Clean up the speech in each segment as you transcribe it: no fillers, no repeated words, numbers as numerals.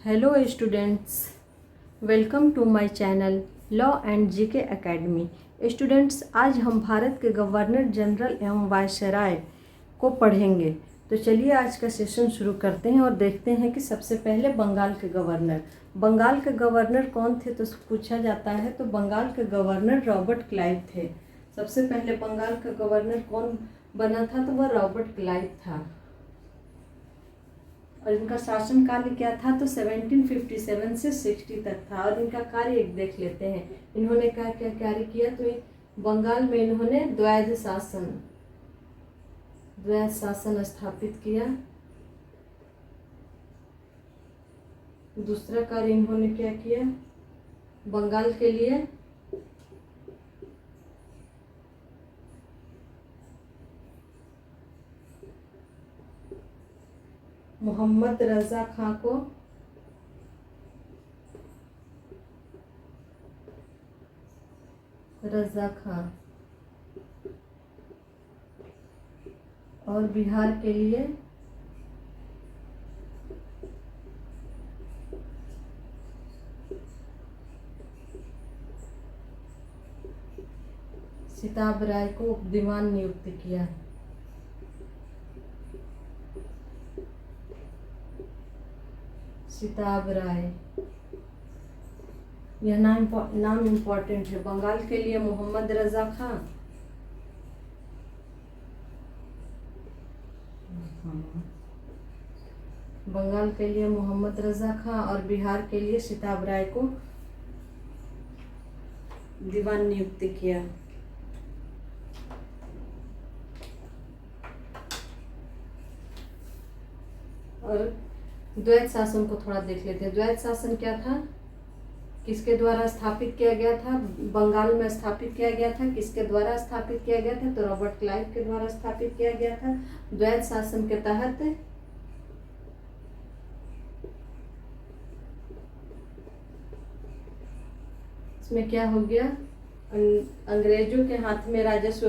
Hello students, welcome to my channel law and GK academy. Students, आज हम भारत के governor general एवं viceroy को पढ़ेंगे। तो चलिए आज का सेशन शुरू करते हैं और देखते हैं कि सबसे पहले बंगाल के गवर्नर कौन थे। तो पूछा जाता है तो बंगाल के गवर्नर रॉबर्ट क्लाइव थे। सबसे पहले बंगाल का गवर्नर कौन बना था? तो वह रॉबर्ट क्लाइव था। और इनका शासनकाल क्या था? तो 1757 से 60 तक था। और इनका कार्य एक देख लेते हैं। इन्होंने क्या क्या कार्य किया? तो बंगाल में इन्होंने द्वैध शासन स्थापित किया। दूसरा कार्य इन्होंने क्या किया? बंगाल के लिए मोहम्मद रजा खां को और बिहार के लिए सिताब राय को उपदीवान नियुक्त किया। सिताब राय, यह नाम इम्पोर्टेंट है। बंगाल के लिए मोहम्मद रजा खां, बंगाल के लिए मोहम्मद रजा खां और बिहार के लिए सिताब राय को दीवान नियुक्त किया। और द्वैध शासन को थोड़ा देख लेते हैं। द्वैध शासन क्या था? किसके द्वारा स्थापित किया गया था? बंगाल में स्थापित किया गया था। किसके द्वारा स्थापित किया गया था? तो रॉबर्ट क्लाइव के द्वारा स्थापित किया गया था। द्वैध शासन के तहत इसमें क्या हो गया? अंग्रेजों के हाथ में राजस्व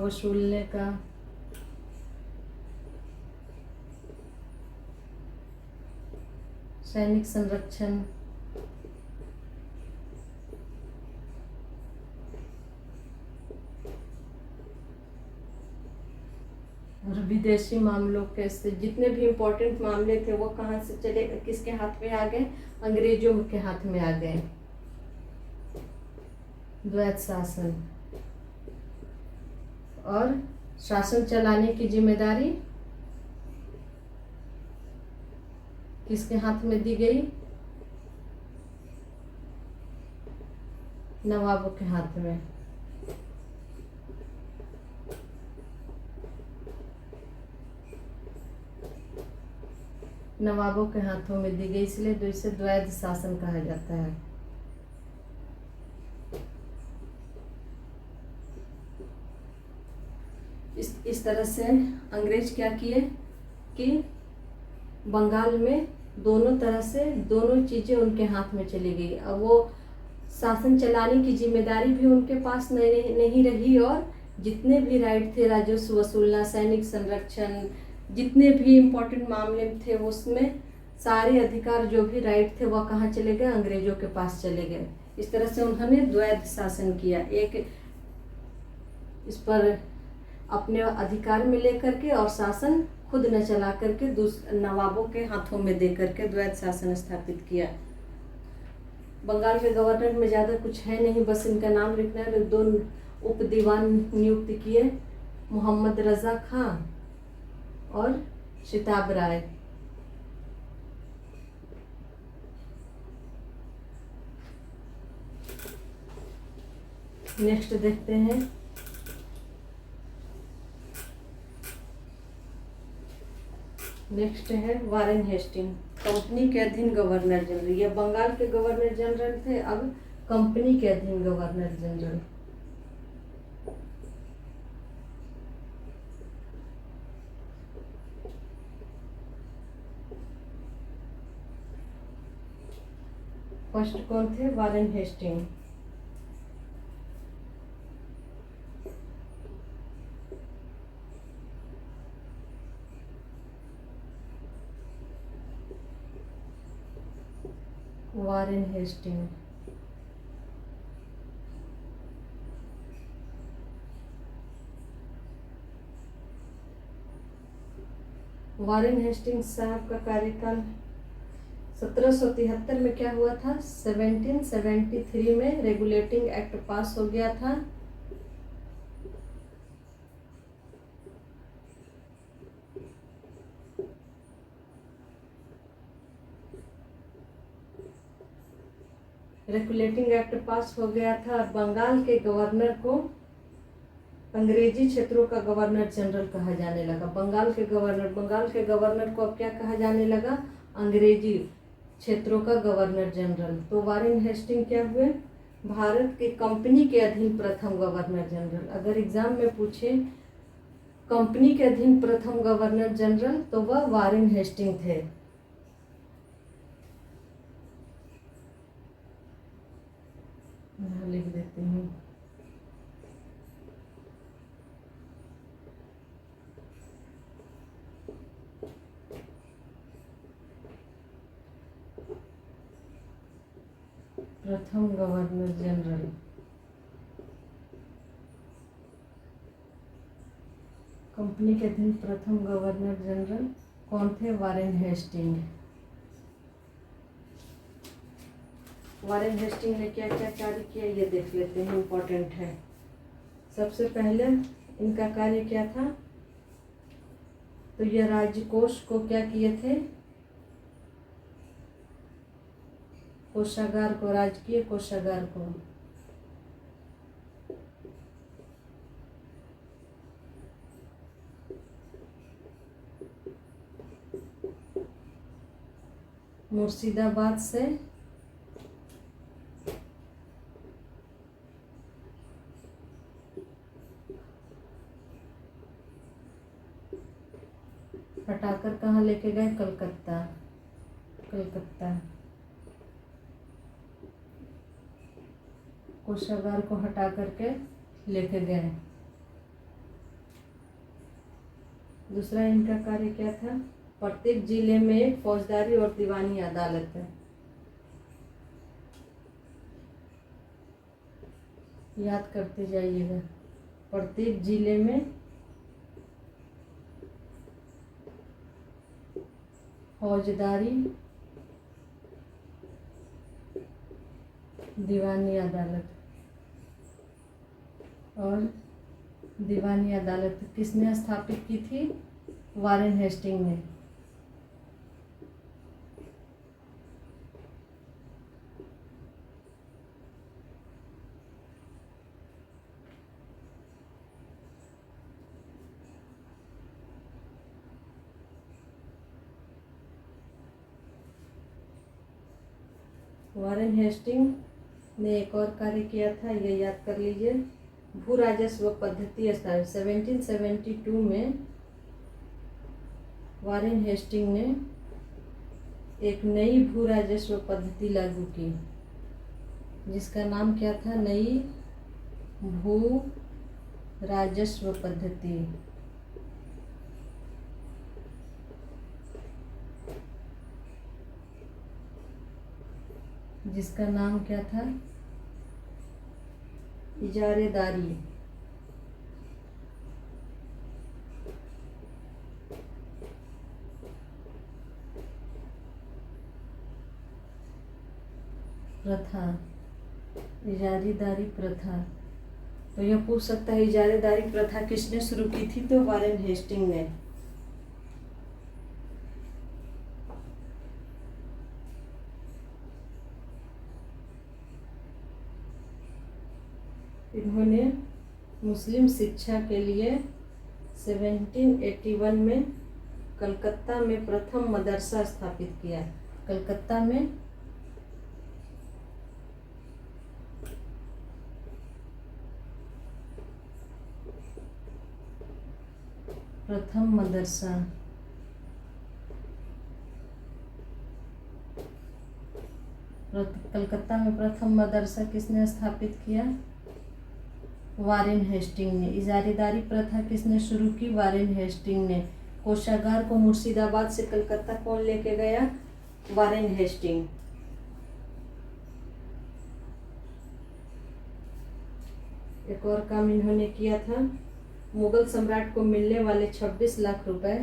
वसूलने का सैनिक संरक्षण और विदेशी मामलों के से जितने भी इम्पोर्टेंट मामले थे वो कहाँ से चले, किसके हाथ में आ गए? अंग्रेजों के हाथ में आ गए। द्वैध शासन और शासन चलाने की जिम्मेदारी किसके हाथ में दी गई? नवाबों के हाथ में। नवाबों के हाथों में दी गई, इसलिए तो इसे द्वैध शासन कहा जाता है। इस तरह से अंग्रेज क्या किए कि बंगाल में दोनों तरह से दोनों चीजें उनके हाथ में चली गई। अब वो शासन चलाने की जिम्मेदारी भी उनके पास नहीं रही और जितने भी राइट थे, राजस्व वसूलना, सैनिक संरक्षण, जितने भी इम्पोर्टेंट मामले थे उसमें सारे अधिकार जो भी राइट थे वह कहाँ चले गए? अंग्रेजों के पास चले गए। इस तरह से उन्होंने द्वैध शासन किया। एक इस पर अपने अधिकार में लेकर के और शासन खुद न चला करके नवाबों के हाथों में दे करके द्वैध शासन स्थापित किया। बंगाल के गवर्नर में ज़्यादा कुछ है नहीं, बस इनका नाम लिखना है। 2 उप दीवान नियुक्त किए, मोहम्मद रजा खां और सिताब राय। नेक्स्ट देखते हैं। नेक्स्ट है वारेन हेस्टिंग, कंपनी के अधीन गवर्नर जनरल। ये बंगाल के गवर्नर जनरल थे, अब कंपनी के अधीन गवर्नर जनरल। फर्स्ट कौन थे? Warren Hasting. Warren Hasting. Warren Hasting साहब का कार्यकाल 1773 में क्या हुआ था, 1773 में रेगुलेटिंग एक्ट पास हो गया था। रेगुलेटिंग एक्ट पास हो गया था। बंगाल के गवर्नर को अंग्रेजी क्षेत्रों का गवर्नर जनरल कहा जाने लगा। बंगाल के गवर्नर को अब क्या कहा जाने लगा, अंग्रेजी क्षेत्रों का गवर्नर जनरल। तो वारेन हेस्टिंग क्या हुए, भारत के कंपनी के अधीन प्रथम गवर्नर जनरल। अगर एग्जाम में पूछे कंपनी के अधीन प्रथम गवर्नर जनरल तो वह वारेन हेस्टिंग थे। लिख देती हूँ। प्रथम गवर्नर जनरल कंपनी के अधीन प्रथम गवर्नर जनरल कौन थे, वारेन हेस्टिंग। वारेन हेस्टिंग ने क्या क्या कार्य किया ये देख लेते हैं, इम्पोर्टेंट है। सबसे पहले इनका कार्य क्या था, तो यह राजकोष को क्या किए थे, कोषागार को, राजकीय कोषागार को मुर्शिदाबाद से हटाकर कहाँ लेके गए, कलकत्ता। कोषागार को हटा करके लेके गए। दूसरा इनका कार्य क्या था, प्रत्येक जिले में एक फौजदारी और दीवानी अदालत है। याद करते जाइएगा, प्रत्येक जिले में फौजदारी दीवानी अदालत। और दीवानी अदालत किसने स्थापित की थी, वारेन हेस्टिंग ने। वारेन हेस्टिंग ने एक और कार्य किया था, ये याद कर लीजिए, भू राजस्व पद्धति स्थापित। 1772 में वारेन हेस्टिंग ने एक नई भू राजस्व पद्धति लागू की, जिसका नाम क्या था, नई भू राजस्व पद्धति। जिसका नाम क्या था, इजारेदारी प्रथा। इजारेदारी प्रथा, तो यह पूछ सकता है इजारेदारी प्रथा किसने शुरू की थी, तो वारेन हेस्टिंग ने। इन्होंने मुस्लिम शिक्षा के लिए 1781 में कलकत्ता में प्रथम मदरसा स्थापित किया। कलकत्ता में प्रथम मदरसा। कलकत्ता में प्रथम मदरसा किसने स्थापित किया, वारेन हेस्टिंग ने। इजारेदारी प्रथा किसने शुरू की, वारेन हेस्टिंग ने। कोषागार को मुर्शिदाबाद से कलकत्ता कौन लेके गया, वारेन हेस्टिंग। एक और काम इन्होंने किया था, मुगल सम्राट को मिलने वाले 26 लाख रुपए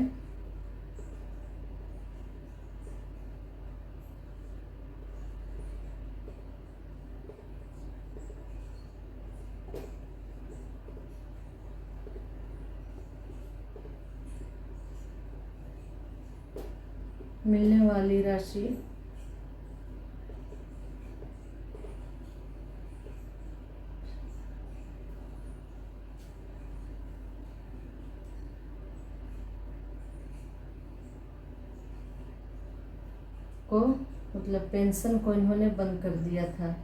मिलने वाली राशि को मतलब पेंशन को इन्होंने बंद कर दिया था।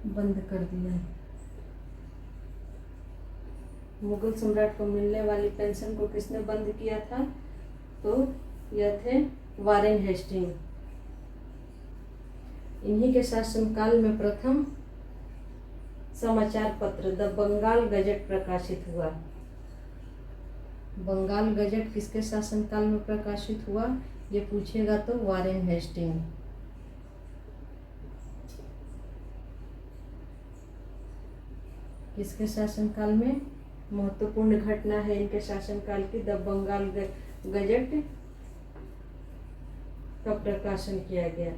बंद कर दिया। मुगल सम्राट को मिलने वाली पेंशन को किसने बंद किया था? तो यह थे वारेन हेस्टिंग। इन्हीं के शासनकाल में प्रथम समाचार पत्र द बंगाल गजट प्रकाशित हुआ। बंगाल गजट किसके शासनकाल में प्रकाशित हुआ? ये पूछेगा तो वारेन हेस्टिंग। किसके शासनकाल में? महत्वपूर्ण घटना है इनके शासनकाल की, द बंगाल गजट का प्रकाशन किया गया।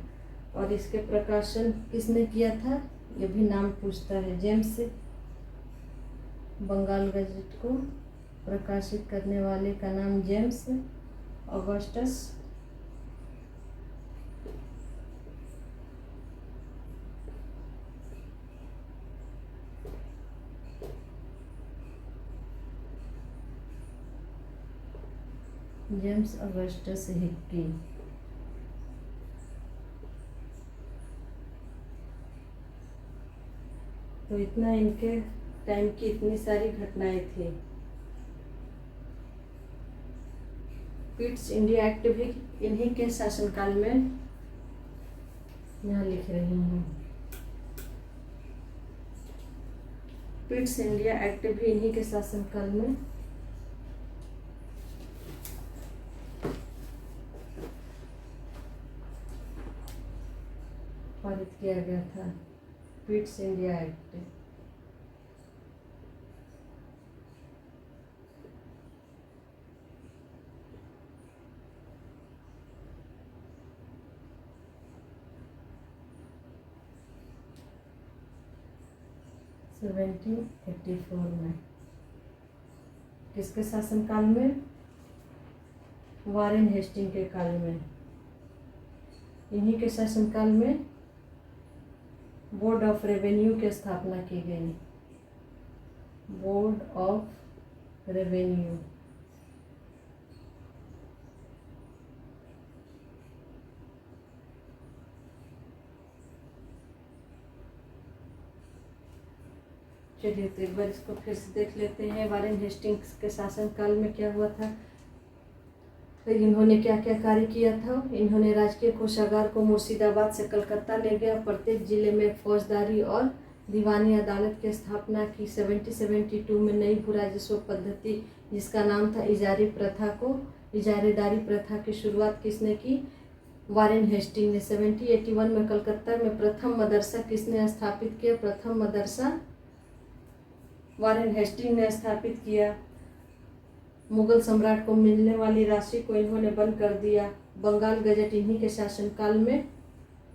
और इसके प्रकाशन किसने किया था? ये भी नाम पूछता है। जेम्स, बंगाल गजट को प्रकाशित करने वाले का नाम जेम्स ऑगस्टस हिक्की। तो इतना इनके टाइम की इतनी सारी घटनाएं थी। पिट्स इंडिया एक्ट भी इन्हीं के शासनकाल में, यहाँ लिख रही हूँ, पिट्स इंडिया एक्ट भी इन्हीं के शासनकाल में पारित किया गया था। Pitt's India act. सेवेंटीन 84 में। किसके शासनकाल में? वारेन हेस्टिंग के काल में। इन्हीं के शासनकाल में बोर्ड ऑफ रेवेन्यू की स्थापना की गई। Board of revenue. चलिए तो एक बार इसको फिर से देख लेते हैं। वारेन हेस्टिंग्स के शासनकाल में क्या हुआ था, फिर इन्होंने क्या क्या कार्य किया था। इन्होंने राजकीय कोषागार को मुर्शिदाबाद से कलकत्ता ले गया। प्रत्येक जिले में फौजदारी और दीवानी अदालत की स्थापना की। 1772 में नई भू राजस्व पद्धति जिसका नाम था इजारेदारी प्रथा की शुरुआत किसने की? वारेन हेस्टिंग ने। 1781 में कलकत्ता में प्रथम मदरसा किसने स्थापित किया? प्रथम मदरसा वारेन हेस्टिंग ने स्थापित किया। मुगल सम्राट को मिलने वाली राशि को इन्होंने बंद कर दिया। बंगाल गजट इन्हीं के शासनकाल में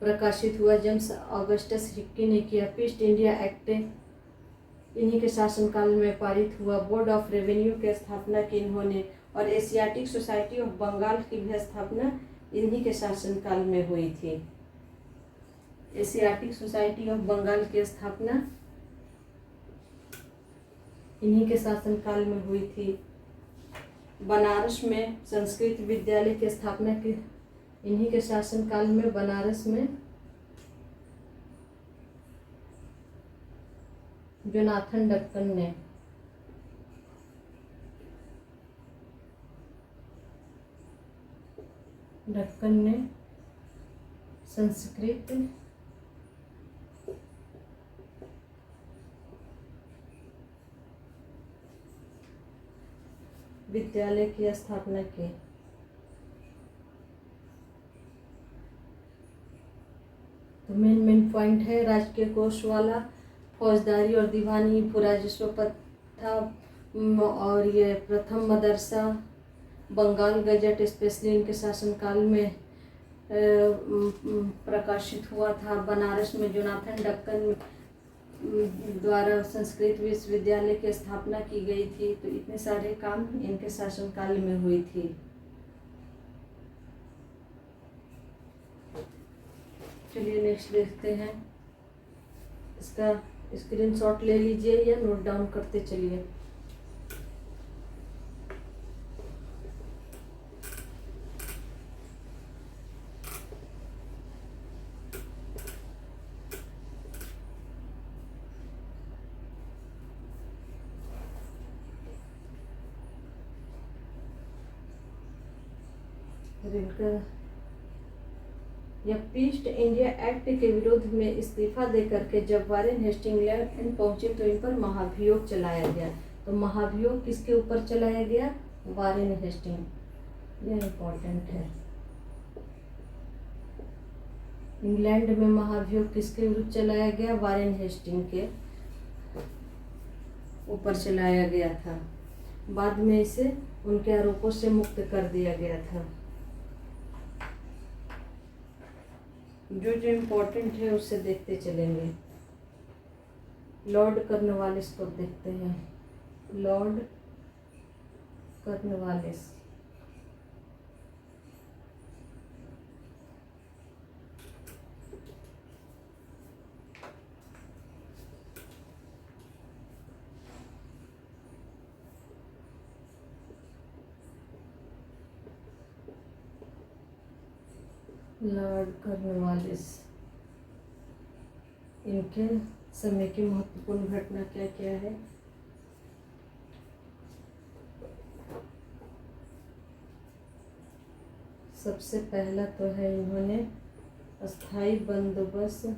प्रकाशित हुआ। जेम्स ऑगस्टस हिक्की ने किया। पिस्ट इंडिया एक्ट इन्हीं के शासनकाल में पारित हुआ। बोर्ड ऑफ रेवेन्यू की स्थापना की इन्होंने। और एशियाटिक सोसाइटी ऑफ बंगाल की भी स्थापना इन्हीं के शासनकाल में हुई थी। एशियाटिक सोसाइटी ऑफ बंगाल की स्थापना इन्हीं के शासनकाल में हुई थी। बनारस में संस्कृत विद्यालय की स्थापना की इन्हीं के शासनकाल में। बनारस में जोनाथन डक्कन ने संस्कृत विद्यालय की स्थापना की। तो मेन पॉइंट है राजकीय कोष वाला, फौजदारी और दीवानी, भू राजस्व पद था, और ये प्रथम मदरसा बंगाल गजट स्पेशली इनके शासनकाल में प्रकाशित हुआ था। बनारस में जोनाथन डक्कन द्वारा संस्कृत विश्वविद्यालय की स्थापना की गई थी। तो इतने सारे काम इनके शासनकाल में हुई थी। चलिए नेक्स्ट देखते हैं। इसका स्क्रीनशॉट ले लीजिए या नोट डाउन करते चलिए। इनका या ईस्ट इंडिया एक्ट के विरोध में इस्तीफा देकर के जब वारेन हेस्टिंग इंग्लैंड पहुंचे तो इन पर महाभियोग चलाया गया। तो महाभियोग किसके ऊपर चलाया गया? Warren Hasting. यह इम्पोर्टेंट है। इंग्लैंड में महाभियोग किसके विरुद्ध चलाया गया? वारेन हेस्टिंग के ऊपर चलाया गया था। बाद में इसे उनके आरोपों से मुक्त कर दिया गया था। जो जो इम्पोर्टेंट है उससे देखते चलेंगे। लॉर्ड कॉर्नवालिस को देखते हैं। लॉर्ड कॉर्नवालिस लॉर्ड कॉर्नवालिस, इनके समय की महत्वपूर्ण घटना क्या क्या है? सबसे पहला तो है इन्होंने अस्थाई बंदोबस्त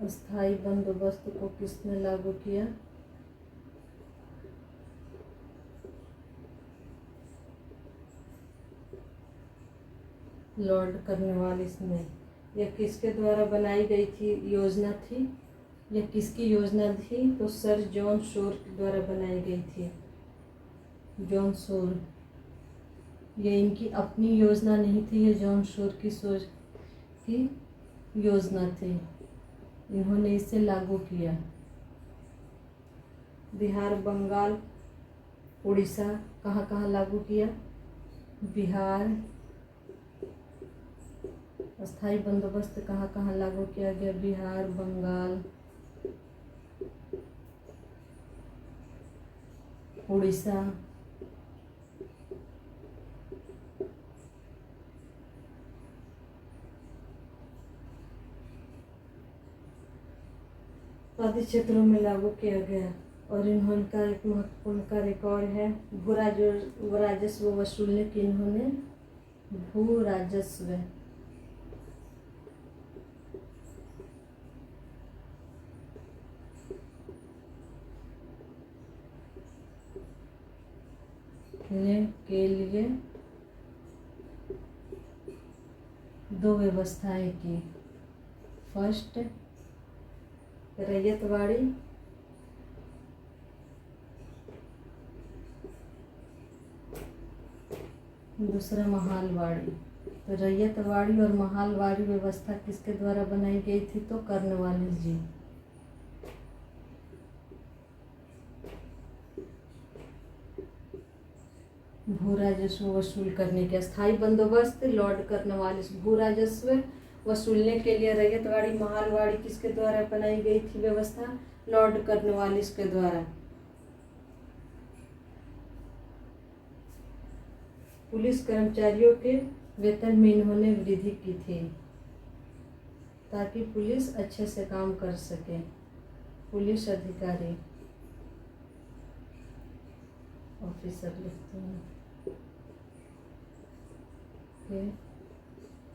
अस्थाई बंदोबस्त को किसने लागू किया? लॉर्ड कॉर्नवालिस ने। यह किसके द्वारा बनाई गई थी योजना थी? यह किसकी योजना थी? तो सर जॉन शोर के द्वारा बनाई गई थी। जॉन शोर, यह इनकी अपनी योजना नहीं थी, यह जॉन शोर की सोच की योजना थी। इन्होंने इसे लागू किया। बिहार, बंगाल, उड़ीसा कहाँ कहाँ लागू किया? बिहार, अस्थाई बंदोबस्त कहाँ कहाँ लागू किया गया? बिहार, बंगाल, उड़ीसा। आदि क्षेत्रों में लागू किया गया। और इन्होंने एक महत्वपूर्ण का रिकॉर्ड है भू राजस्व वसूलने की। इन्होंने भू राजस्व के लिए दो व्यवस्थाएं की। फर्स्ट रैयतवाड़ी, दूसरा महालवाड़ी। तो रैयतवाड़ी और महालवाड़ी व्यवस्था किसके द्वारा बनाई गई थी? तो कॉर्नवालिस जी। भू राजस्व वसूल करने के अस्थाई बंदोबस्त लॉर्ड कॉर्नवालिस। भू राजस्व वसूलने के लिए रैयतवाड़ी महालवाड़ी किसके द्वारा बनाई गई थी व्यवस्था? लॉर्ड कॉर्नवालिस के द्वारा। पुलिस कर्मचारियों के वेतन में इन्होंने वृद्धि की थी ताकि पुलिस अच्छे से काम कर सके। पुलिस अधिकारी, ऑफिसर लिखते हैं के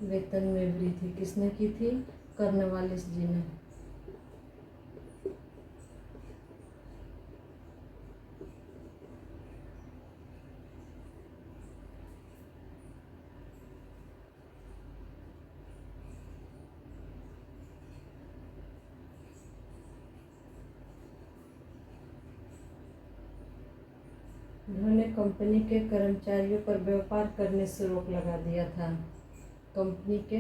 वेतन में वृद्धि किसने की थी? कॉर्नवालिस जी ने। कंपनी के कर्मचारियों पर व्यापार करने से रोक लगा दिया था। कंपनी के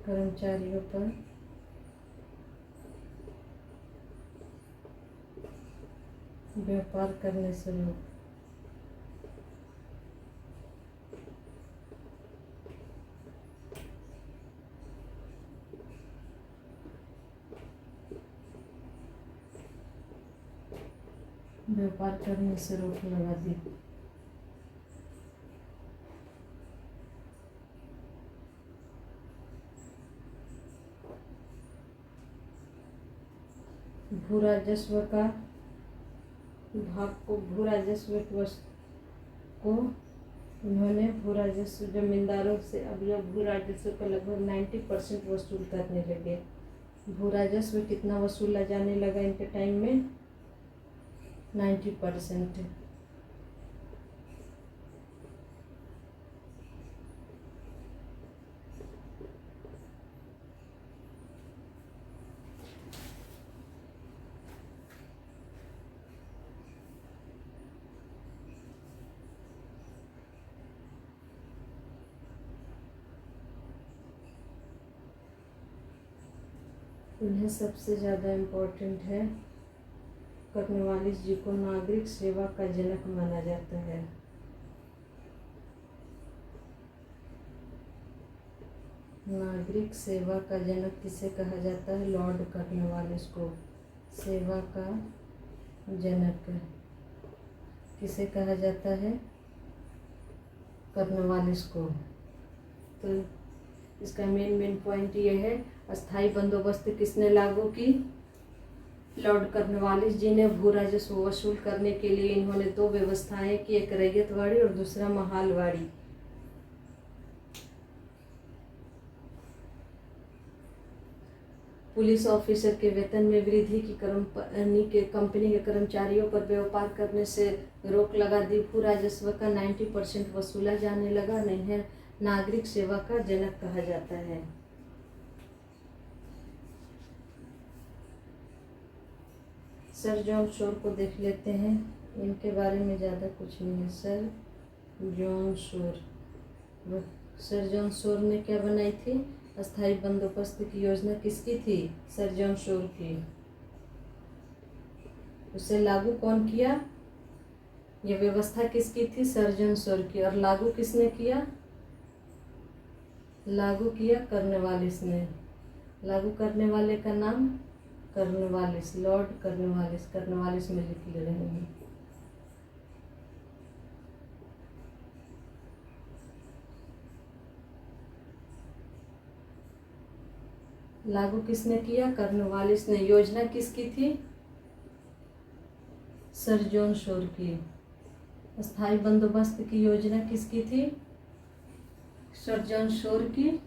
कर्मचारियों पर व्यापार करने से रोक व्यापार करने से रोक लगा दी। भू राजस्व का विभाग को भू राजस्व को उन्होंने भू राजस्व जमींदारों से अब यह भू राजस्व का लगभग 90% वसूल करने लगे। भू राजस्व कितना वसूला जाने लगा इनके टाइम में? 90%। उन्हें सबसे ज़्यादा इम्पोर्टेंट है। कॉर्नवालिस जी को नागरिक सेवा का जनक माना जाता है। नागरिक सेवा का जनक किसे कहा जाता है? लॉर्ड कॉर्नवालिस को सेवा का जनक किसे कहा जाता है? कॉर्नवालिस को। तो इसका मेन पॉइंट ये है, अस्थाई बंदोबस्त किसने लागू की? लॉर्ड कॉर्नवालिस जी ने। भू राजस्व वसूल करने के लिए इन्होंने दो व्यवस्थाएं की, एक रैयतवाड़ी और दूसरा महालवाड़ी। पुलिस ऑफिसर के वेतन में वृद्धि की कंपनी के कर्मचारियों पर व्यापार करने से रोक लगा दी। भू राजस्व का 90% वसूला जाने लगा। इन्हें नागरिक सेवा का जनक कहा जाता है। सर जॉन शोर को देख लेते हैं। इनके बारे में ज़्यादा कुछ नहीं है। सर जॉन शोर ने क्या बनाई थी? अस्थाई बंदोबस्त की योजना किसकी थी? सर जॉन शोर की। उसे लागू कौन किया? यह व्यवस्था किसकी थी? सर जॉन शोर की। और लागू किसने किया? लागू किया कॉर्नवालिस ने। लागू करने वाले का नाम कॉर्नवालिस, लॉर्ड कॉर्नवालिस। कॉर्नवालिस में लिख ले रहे हैं। लागू किसने किया? कॉर्नवालिस ने। योजना किसकी थी? सर जॉन शोर की। अस्थाई बंदोबस्त की योजना किसकी थी? सर जॉन शोर की।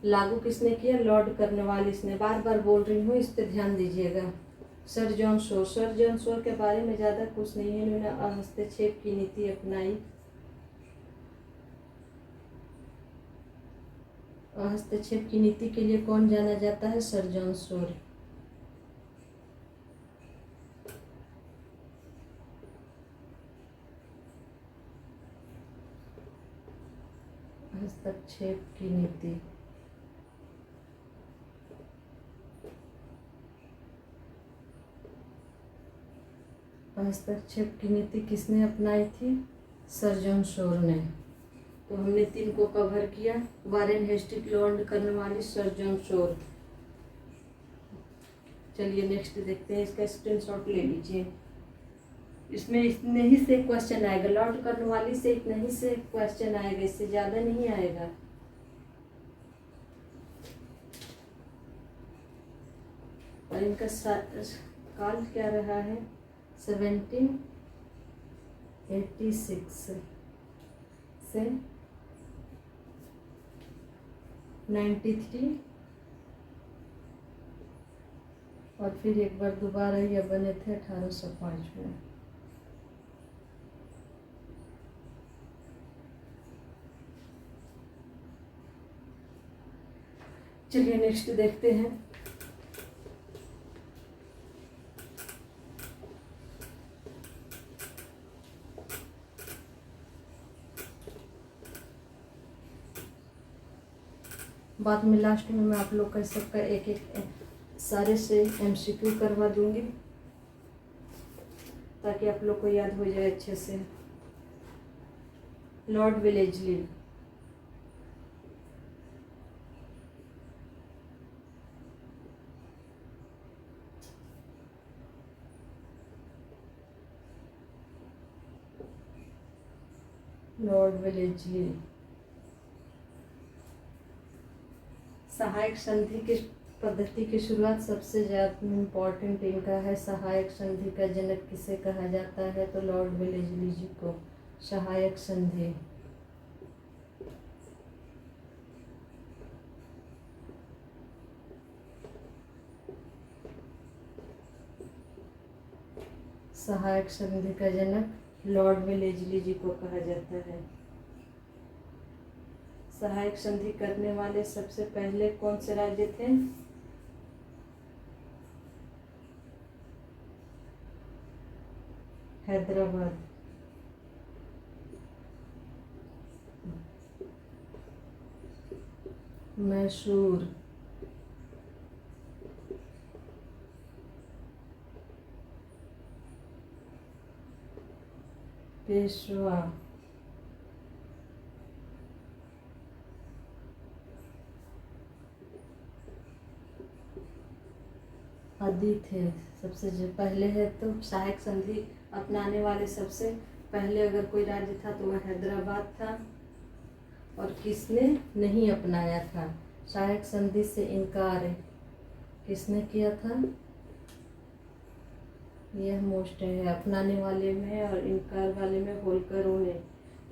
लागू किसने किया? लॉर्ड कॉर्नवालिस ने। बार बार बोल रही हूँ, इस पे ध्यान दीजिएगा। सर जॉन शोर। सर जॉन शोर के बारे में ज़्यादा कुछ नहीं है। इन्होंने हस्तक्षेप की नीति अपनाई। हस्तक्षेप की नीति के लिए कौन जाना जाता है? सर जॉन शोर। हस्तक्षेप की नीति। हस्तक्षेप की नीति किसने अपनाई थी? सर जॉन शोर ने। तो हमने 3 को कवर किया। Warren Hasting, lord Cornwallis, sir John Shore. चलिए नेक्स्ट देखते हैं। इसका स्क्रीनशॉट ले लीजिए। इसमें इतने ही से क्वेश्चन आएगा। लॉर्ड कॉर्नवालिस से इतना ही से क्वेश्चन आएगा, इससे ज़्यादा नहीं आएगा। और इनका काल क्या रहा है? 1786 से 93, और फिर एक बार दोबारा यह बने थे 1805 में। चलिए नेक्स्ट देखते हैं। बाद में लास्ट में मैं आप लोग का सबका एक एक सारे से MCQ करवा दूंगी, ताकि आप लोग को याद हो जाए अच्छे से। Lord Wellesley, Lord Wellesley. सहायक संधि की पद्धति की शुरुआत सबसे ज़्यादा इम्पोर्टेंट इनका है। सहायक संधि का जनक किसे कहा जाता है? तो लॉर्ड विलेजली जी को। सहायक संधि, सहायक संधि का जनक लॉर्ड विलेजली जी को कहा जाता है। सहायक संधि करने वाले सबसे पहले कौन से राज्य थे? हैदराबाद, मैसूर, पेशवा, आदि थे। सबसे जो पहले है तो सहायक संधि अपनाने वाले सबसे पहले अगर कोई राज्य था तो वह हैदराबाद था। और किसने नहीं अपनाया था? सहायक संधि से इनकार किसने किया था? यह मोस्ट है। अपनाने वाले में और इनकार वाले में होलकरों ने,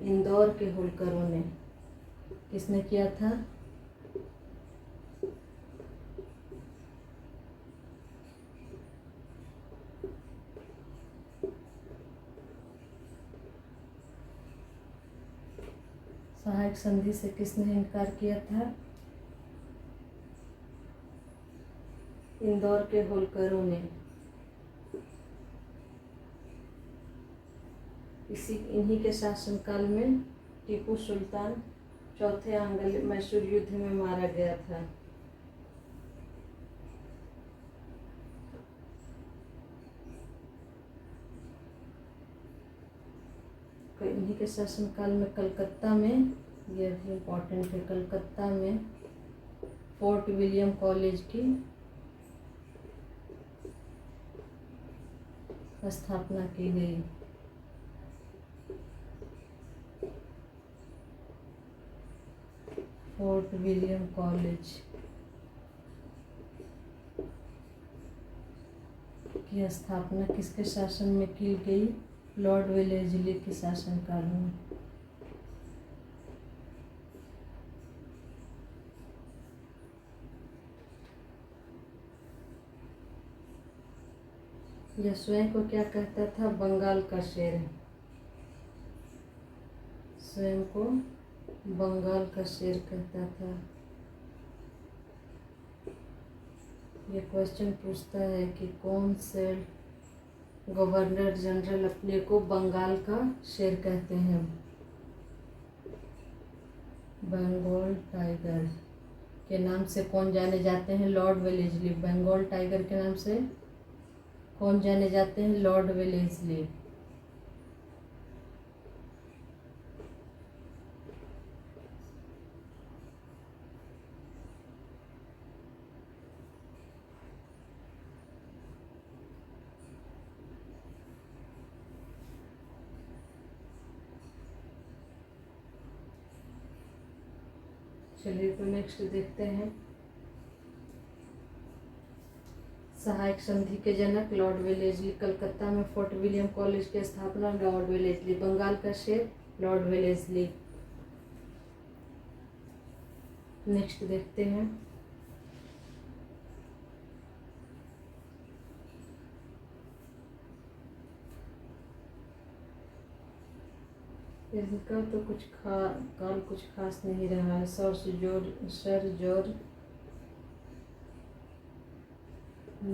इंदौर के होलकरों ने। किसने किया था? सहायक संधि से किसने इनकार किया था? इंदौर के होलकरों ने। इन्हीं के शासनकाल में टीपू सुल्तान चौथे आंग्ल मैसूर युद्ध में मारा गया था। इन्हीं के शासनकाल में कलकत्ता में, यह भी इम्पोर्टेंट है, कलकत्ता में फोर्ट विलियम कॉलेज की स्थापना की गई। फोर्ट विलियम कॉलेज की स्थापना किसके शासन में की गई? लॉर्ड वेलेस्ली के शासनकाल में। यह स्वयं को क्या कहता था? बंगाल का शेर। स्वयं को बंगाल का शेर कहता था। ये क्वेश्चन पूछता है कि कौन से गवर्नर जनरल अपने को बंगाल का शेर कहते हैं? बंगाल टाइगर के नाम से कौन जाने जाते हैं? Lord Wellesley. बंगाल टाइगर के नाम से कौन जाने जाते हैं? Lord Wellesley. चलिए तो नेक्स्ट देखते हैं। सहायक संधि के जनक लॉर्ड वेलेस्ली। कलकत्ता में फोर्ट विलियम कॉलेज की स्थापना लॉर्ड वेलेस्ली। बंगाल का शेर लॉर्ड वेलेस्ली। नेक्स्ट देखते हैं। इनका तो काल कुछ खास नहीं रहा है। सर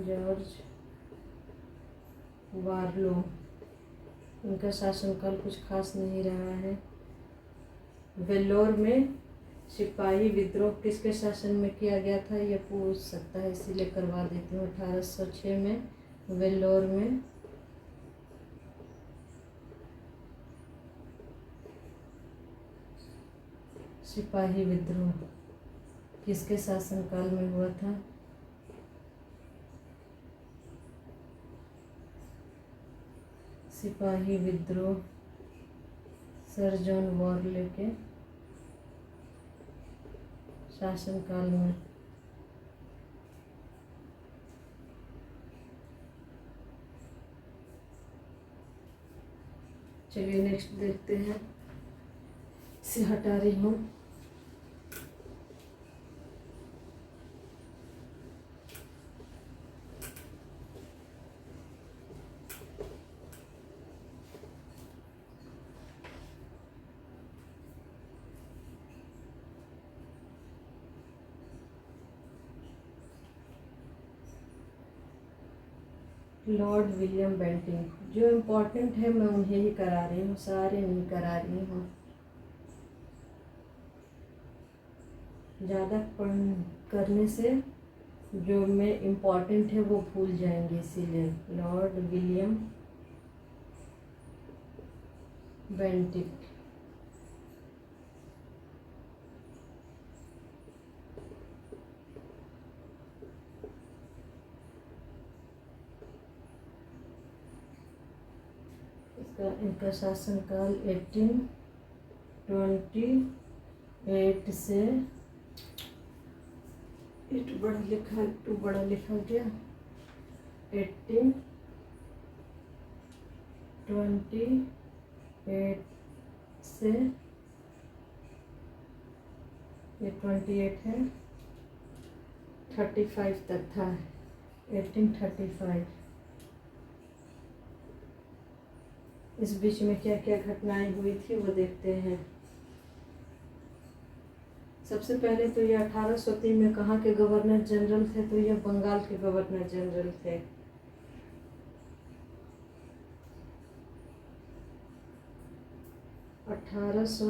जॉर्ज वार्लो, इनका शासनकाल कुछ खास नहीं रहा है। वेल्लोर में सिपाही विद्रोह किसके शासन में किया गया था, ये पूछ सकता है, इसीलिए करवा देती हूँ। 1806 में वेल्लोर में। सिपाही विद्रोह किसके शासनकाल में हुआ था? सिपाही विद्रोह सर जॉन वॉरले के शासनकाल में। चलिए नेक्स्ट देखते हैं, इसे हटा रही हूँ। लॉर्ड विलियम बेंटिंक, जो इम्पोर्टेंट है मैं उन्हें ही करा रही हूँ, सारे नहीं करा रही हूँ। ज़्यादा करने से जो में इम्पोर्टेंट है वो भूल जाएंगे, इसीलिए लॉर्ड विलियम बेंटिक। इनका शासनकाल 1828 से, टू बड़ा लिखा गया 1828 से, ये 28 है, 35 तक था, 1835। इस बीच में क्या क्या घटनाएं हुई थी वो देखते हैं। सबसे पहले तो ये 1803 में कहाँ के गवर्नर जनरल थे, तो ये बंगाल के गवर्नर जनरल थे।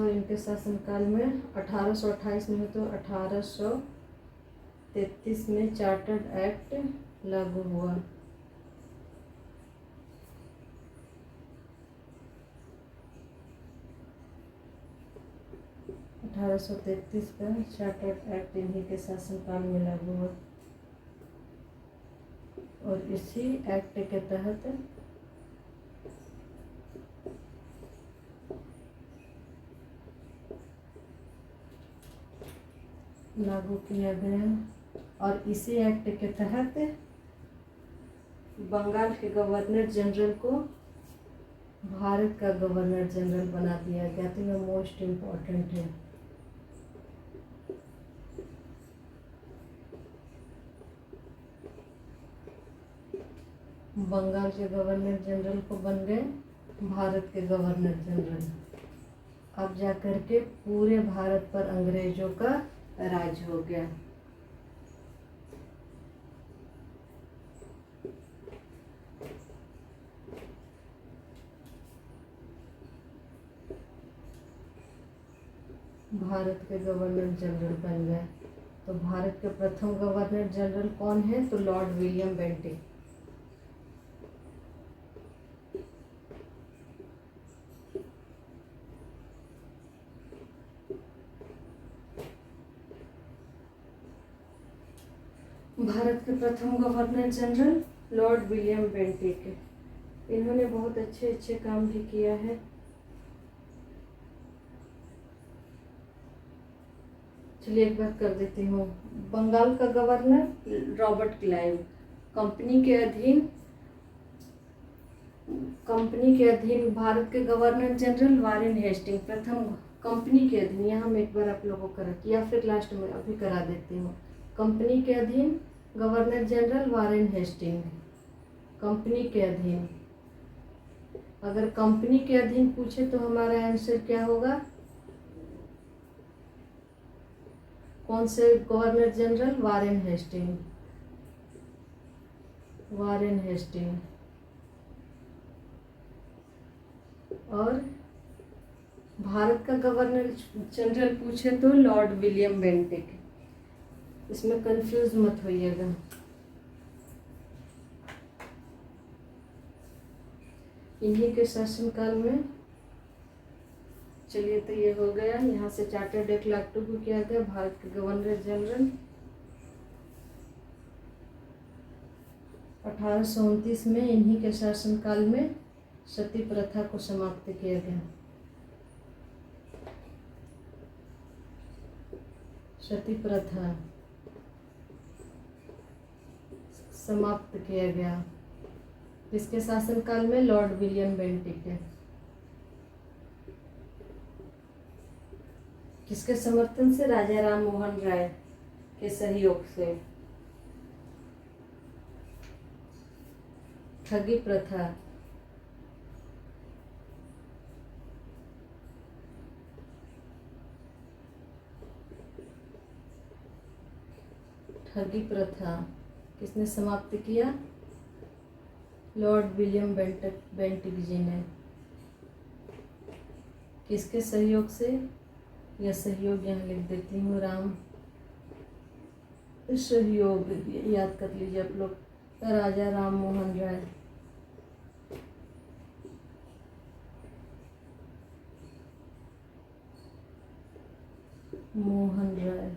इनके शासनकाल में 1828 में हो, तो 1833 में चार्टर्ड एक्ट लागू हुआ। 1833 का चार्टर्ड एक्ट इन्हीं के शासनकाल में लागू हुआ, और इसी एक्ट के तहत लागू किया गया, और इसी एक्ट के तहत बंगाल के गवर्नर जनरल को भारत का गवर्नर जनरल बना दिया गया। तो यह मोस्ट इम्पोर्टेंट है। बंगाल के गवर्नर जनरल को बन गए भारत के गवर्नर जनरल। अब जाकर के पूरे भारत पर अंग्रेजों का राज हो गया। भारत के गवर्नर जनरल बन गए। तो भारत के प्रथम गवर्नर जनरल कौन है, तो लॉर्ड विलियम बेंटिक। भारत के प्रथम governor general Lord William Bentinck, इन्होंने बहुत अच्छे अच्छे काम भी किया है। चलिए एक बात कर देती हूँ। बंगाल का गवर्नर रॉबर्ट क्लाइव, कंपनी के अधीन भारत के गवर्नर जनरल वारेन हेस्टिंग, प्रथम कंपनी के अधीन। यहाँ मैं एक बार आप लोगों को करा, या फिर लास्ट में अभी करा देती हूँ। कंपनी के अधीन governor general Warren Hasting, company के अधीन। अगर कंपनी के अधीन पूछे तो हमारा आंसर क्या होगा, कौन से governor general, Warren Hasting, Warren Hasting. और भारत का गवर्नर जनरल पूछे तो लॉर्ड विलियम बेंटिक। इसमें कंफ्यूज मत होइएगा। इन्हीं के शासनकाल में, चलिए तो ये हो गया। यहाँ से चार्टर्ड एक लागू किया गया भारत के गवर्नर जनरल। 1829 में इन्हीं के शासनकाल में सती प्रथा को समाप्त किया गया। सती प्रथा समाप्त किया गया किसके शासनकाल में? लॉर्ड विलियम बेंटिक के। किसके समर्थन से? राजा राम मोहन राय के सहयोग से। ठगी प्रथा ठगी प्रथा किसने समाप्त किया? लॉर्ड विलियम बेंटिक जी ने। किसके सहयोग से? यह सहयोग यहाँ लिख देती हूँ, राम सहयोग याद कर लीजिए आप लोग। राजा राम मोहन राय। मोहन राय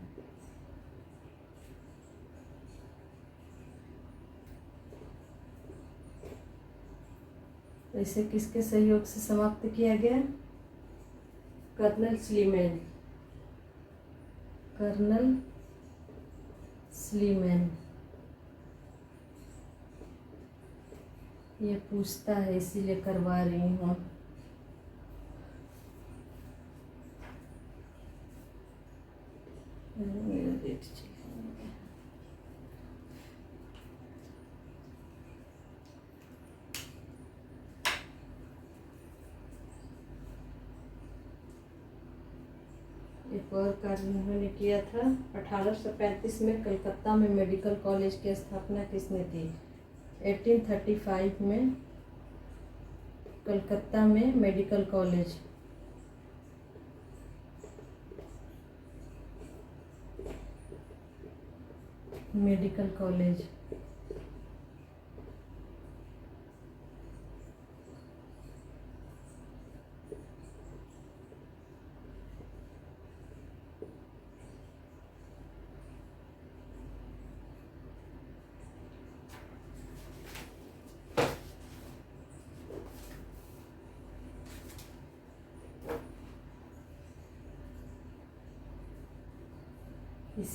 इसे किसके सहयोग से समाप्त किया गया? Colonel Sleeman. Colonel Sleeman. ये पूछता है इसीलिए करवा रही हूँ। मेरा डेट चेक एक और कार्य उन्होंने किया था। 1835 में कलकत्ता में मेडिकल कॉलेज की स्थापना किसने की? 1835 में कलकत्ता में मेडिकल कॉलेज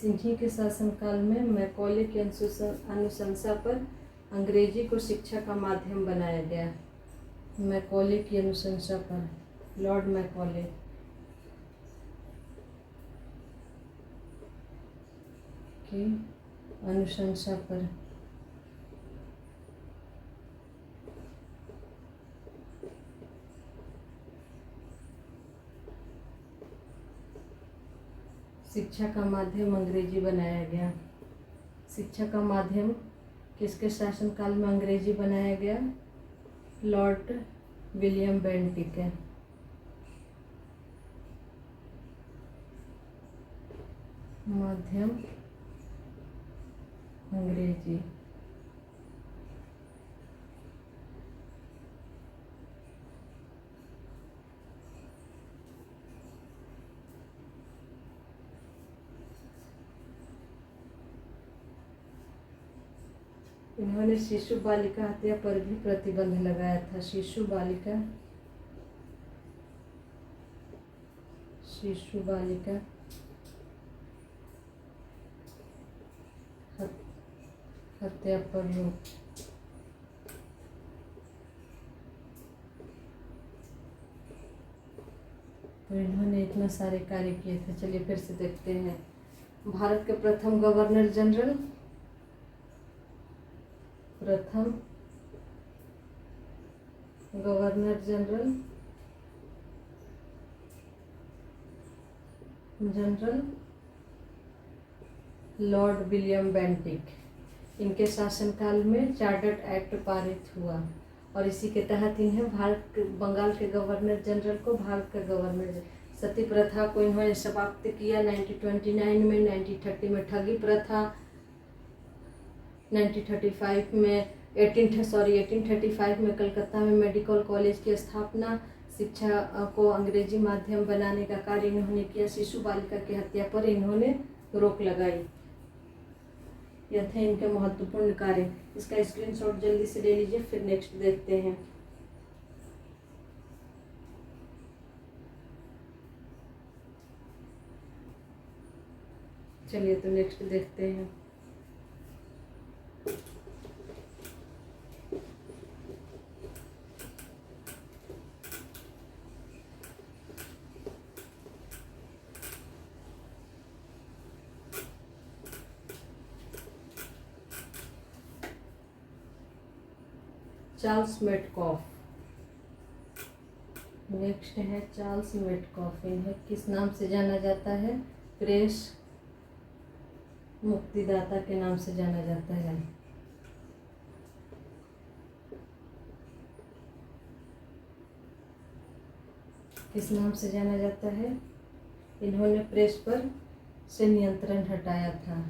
इन्हीं के शासनकाल में मैकॉले की अनुशंसा पर अंग्रेजी को शिक्षा का माध्यम बनाया गया। मैकॉले की अनुशंसा पर, लॉर्ड मैकॉले की अनुशंसा पर शिक्षा का माध्यम अंग्रेजी बनाया गया। शिक्षा का माध्यम किसके शासनकाल में अंग्रेजी बनाया गया? लॉर्ड विलियम बेंटिक है। माध्यम अंग्रेजी। इन्होंने शिशु बालिका हत्या पर भी प्रतिबंध लगाया था। शिशु बालिका हत्या पर रोक। तो इन्होंने इतना सारे कार्य किए थे। चलिए फिर से देखते हैं। भारत के प्रथम governor general, Lord William Bentinck. इनके शासनकाल में चार्टर्ड एक्ट पारित हुआ और इसी के तहत इन्हें बंगाल के गवर्नर जनरल को भारत का गवर्नर। सती प्रथा को इन्होंने समाप्त किया 1929 में। 1930 में ठगी प्रथा, 1935 में 1835 में कलकत्ता में मेडिकल कॉलेज की स्थापना, शिक्षा को अंग्रेजी माध्यम बनाने का कार्य इन्होंने किया। शिशु बालिका की हत्या पर इन्होंने रोक लगाई। यह थे इनके महत्वपूर्ण कार्य। इसका स्क्रीनशॉट जल्दी से ले लीजिए, फिर नेक्स्ट देखते हैं। चलिए तो नेक्स्ट देखते हैं। Charles Metcalfe. नेक्स्ट है चार्ल्स मेटकॉफ। इन्हें किस नाम से जाना जाता है? प्रेस मुक्तिदाता के नाम से जाना जाता है। किस नाम से जाना जाता है? इन्होंने प्रेस पर से नियंत्रण हटाया था।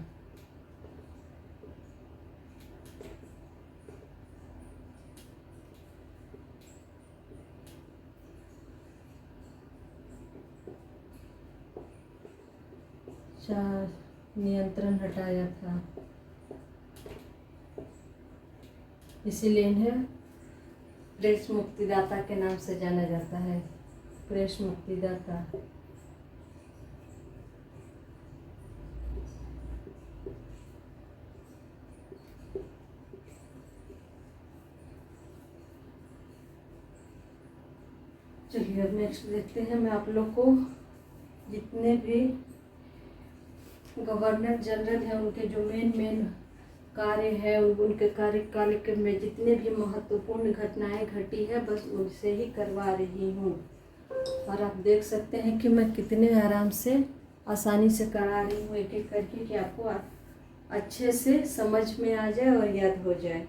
नियंत्रण हटाया था, इसीलिए इन्हें प्रेस मुक्तिदाता के नाम से जाना जाता है। प्रेस मुक्तिदाता। चलिए अब नेक्स्ट देखते हैं। मैं आप लोग को जितने भी गवर्नर जनरल हैं उनके जो मेन कार्य है, उनके कार्यकाल में जितने भी महत्वपूर्ण घटनाएं घटी है बस उनसे ही करवा रही हूँ। और आप देख सकते हैं कि मैं कितने आराम से आसानी से करा रही हूँ एक एक करके, कि आपको अच्छे से समझ में आ जाए और याद हो जाए।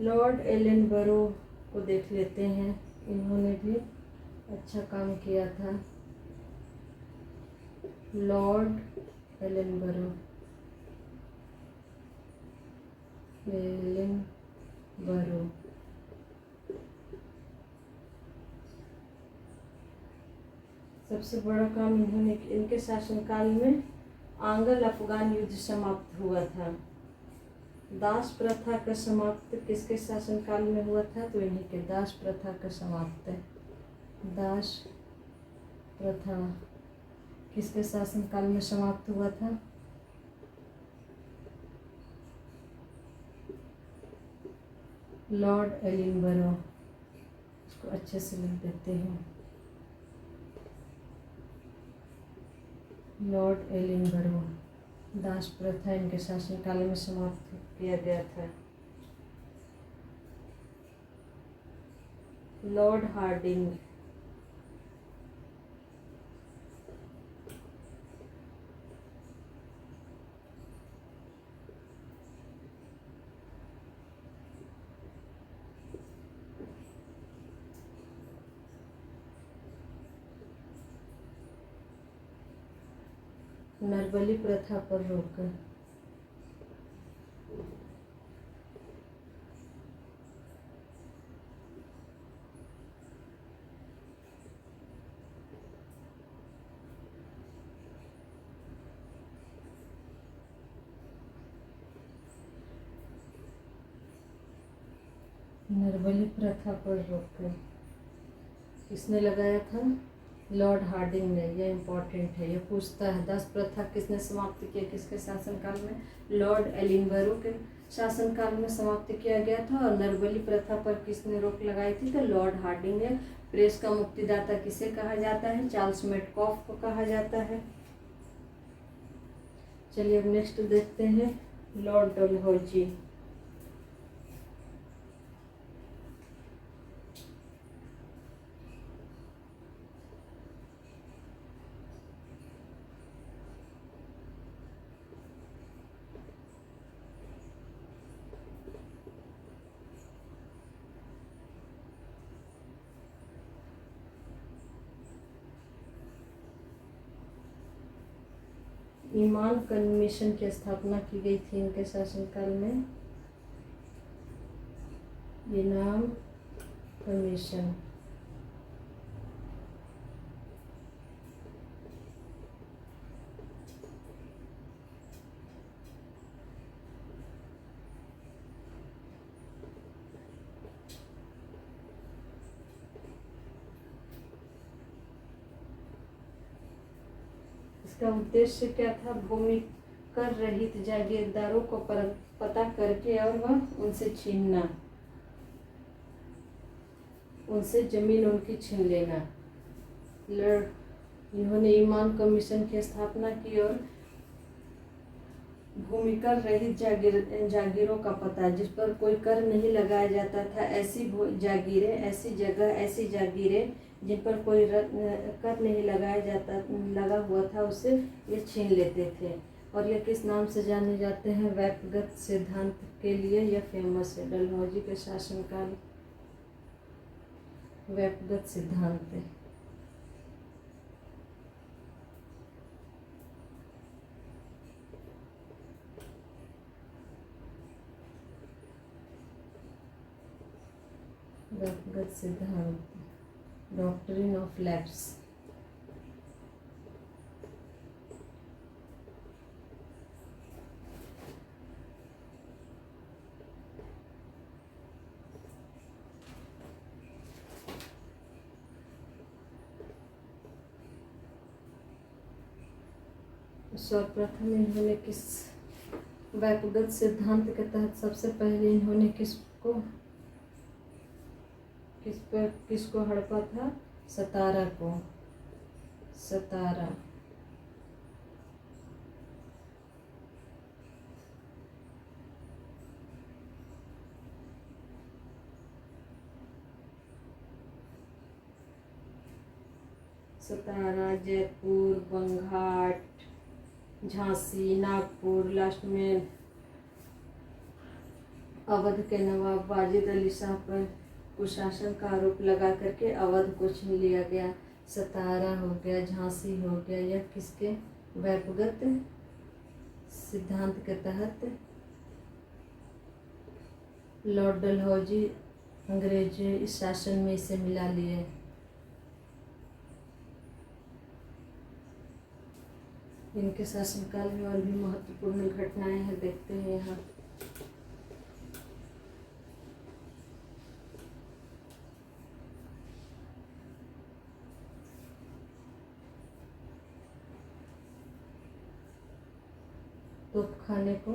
लॉर्ड एलनबरो को देख लेते हैं। इन्होंने भी अच्छा काम किया था। Lord Ellenborough. सबसे बड़ा काम इन्होंने, इनके शासनकाल में आंग्ल अफगान युद्ध समाप्त हुआ था। दास प्रथा का समाप्त किसके शासनकाल में हुआ था? तो इन्हीं के। दास प्रथा का समाप्त। दास प्रथा किसके शासनकाल में समाप्त हुआ था? लॉर्ड एलिनबरो। इसको अच्छे से लिख देते हैं। लॉर्ड एलिनबरो। दास प्रथा इनके शासनकाल में समाप्त किया गया था। Lord Hardinge. नरबली प्रथा पर रोक। नरबली प्रथा पर रोक किसने लगाया था? लॉर्ड हार्डिंग ने। यह इम्पोर्टेंट है, ये पूछता है। दास प्रथा किसने समाप्त किया, किसके शासनकाल में? लॉर्ड एलिनबरो के शासनकाल में समाप्त किया गया था। और नरबली प्रथा पर किसने रोक लगाई थी? तो लॉर्ड हार्डिंग ने। प्रेस का मुक्तिदाता किसे कहा जाता है? चार्ल्स मेटकॉफ को कहा जाता है। चलिए अब नेक्स्ट देखते हैं। लॉर्ड डलहौजी। इमाम कमीशन की स्थापना की गई थी इनके शासनकाल में? इमाम कमीशन। इसका उद्देश्य क्या था? भूमि कर रहित जागीरदारों को पता करके और वह उनसे छीनना, उनसे जमीन उनकी छीन लेना। इन्होंने इमाम कमीशन की स्थापना की और भूमि कर रहित जागीरों का पता, जिस पर कोई कर नहीं लगाया जाता था, ऐसी जागीरें, ऐसी जगह, ऐसी जागीरें जिन पर कोई कर नहीं लगा हुआ था, उसे ये छीन लेते थे। और ये किस नाम से जाने जाते हैं? व्यक्तिगत सिद्धांत के लिए यह फेमस है। डलहौजी के शासनकाल व्यक्तिगत सिद्धांत है। व्यक्तिगत सिद्धांत, डॉक्ट्रिन ऑफ लैप्स। सर्वप्रथम इन्होंने किस व्यक्तिगत सिद्धांत के तहत सबसे पहले इन्होंने किसको हड़पा था? सतारा को। सतारा। सतारा, जयपुर, बंघाट, झांसी, नागपुर, लास्ट में अवध के नवाब वाजिद अली शाह पर कुशासन का आरोप लगा करके अवध को छीन लिया गया। सतारा हो गया, झांसी हो गया, यह किसके व्यक्तिगत सिद्धांत के तहत? लॉर्ड डलहौजी अंग्रेज इस शासन में इसे मिला लिए। इनके शासनकाल में और भी महत्वपूर्ण घटनाएं हैं, देखते हैं यहाँ। तोपखाने को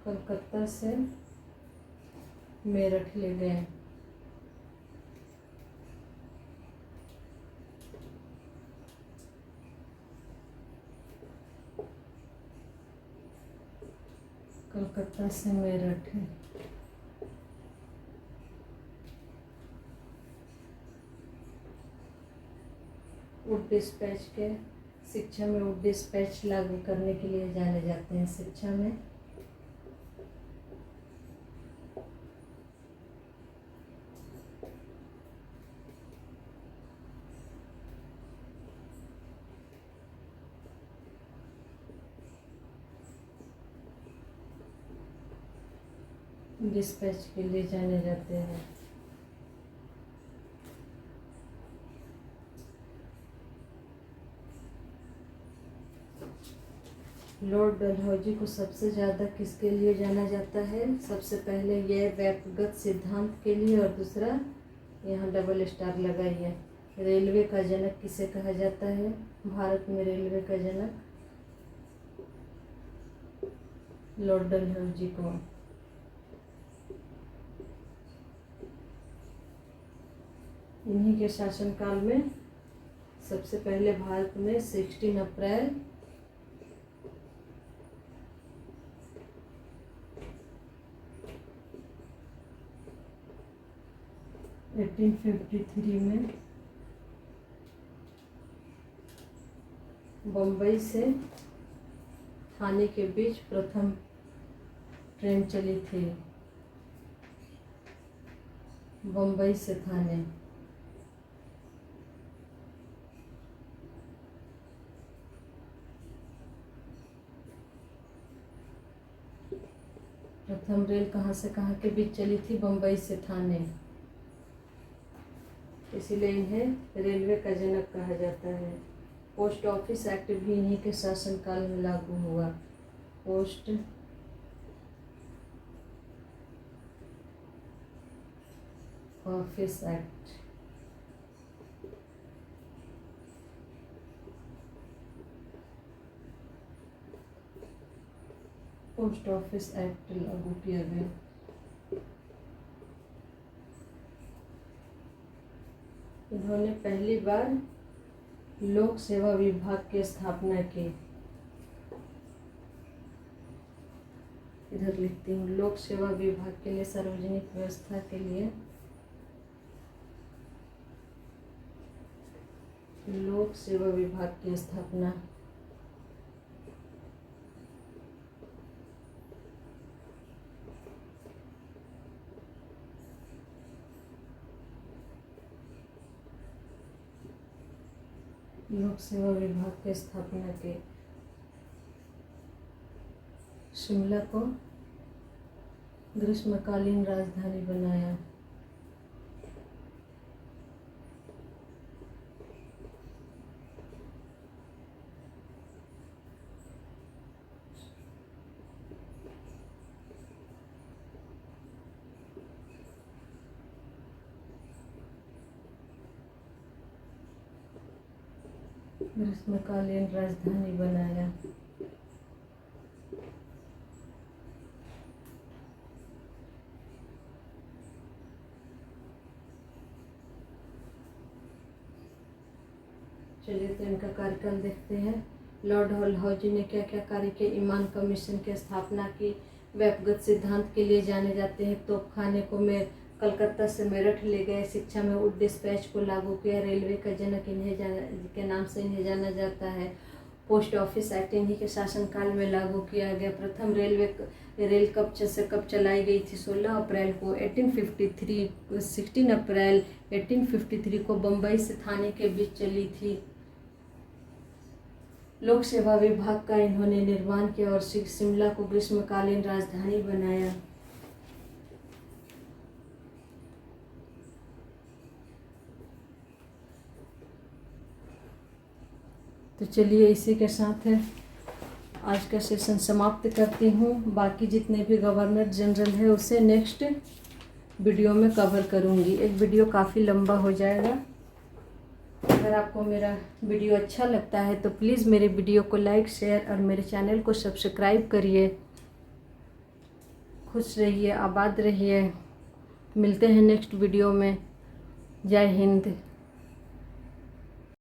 कलकत्ता से मेरठ ले गए। कलकत्ता से मेरठ है। वुड डिस्पैच के शिक्षा में वुड डिस्पैच लागू करने के लिए जाने जाते हैं। शिक्षा में डिस्पैच के लिए जाने जाते हैं। लॉर्ड डलहौजी को सबसे ज़्यादा किसके लिए जाना जाता है? सबसे पहले यह व्यक्तिगत सिद्धांत के लिए, और दूसरा यहाँ डबल स्टार लगाई है। रेलवे का जनक किसे कहा जाता है? भारत में रेलवे का जनक लॉर्ड डलहौजी को। इन्हीं के शासनकाल में सबसे पहले भारत में 16 अप्रैल 1853 में बम्बई से थाने के बीच प्रथम ट्रेन चली थी बम्बई से थाने। प्रथम रेल कहाँ से कहाँ के बीच चली थी? बम्बई से थाने। इसीलिए इन्हें रेलवे का जनक कहा जाता है। पोस्ट ऑफिस एक्ट भी इन्हीं के शासनकाल में लागू हुआ। Post office act post office act लागू किया गया। इन्होंने पहली बार लोक सेवा विभाग की स्थापना की। इधर लिखती हूँ, लोक सेवा विभाग के लिए, सार्वजनिक व्यवस्था के लिए लोक सेवा विभाग की स्थापना। लोक सेवा विभाग की स्थापना के शिमला को ग्रीष्मकालीन राजधानी बनाया। ग्रीष्मकालीन राजधानी बनाया। चलिए तो इनका कार्यकाल देखते हैं। लॉर्ड डलहौजी ने क्या क्या कार्य किए? ईमान कमीशन की स्थापना की। व्यक्तिगत सिद्धांत के लिए जाने जाते हैं। तोपखाने को में कलकत्ता से मेरठ ले गए। शिक्षा में वुड डिस्पैच को लागू किया। रेलवे का जनक के नाम से इन्हें जाना जाता है। पोस्ट ऑफिस एक्ट इन्हीं के शासनकाल में लागू किया गया। प्रथम रेल कब चलाई गई थी? 16 अप्रैल को 1853। 16 अप्रैल 1853 को बम्बई से थाने के बीच चली थी। लोक सेवा विभाग का इन्होंने निर्माण किया और शिमला को ग्रीष्मकालीन राजधानी बनाया। तो चलिए इसी के साथ आज का सेशन समाप्त करती हूँ। बाकी जितने भी गवर्नर जनरल है उसे नेक्स्ट वीडियो में कवर करूँगी। एक वीडियो काफ़ी लंबा हो जाएगा। अगर आपको मेरा वीडियो अच्छा लगता है तो प्लीज़ मेरे वीडियो को लाइक, शेयर और मेरे चैनल को सब्सक्राइब करिए। खुश रहिए, आबाद रहिए। मिलते हैं नेक्स्ट वीडियो में। जय हिंद।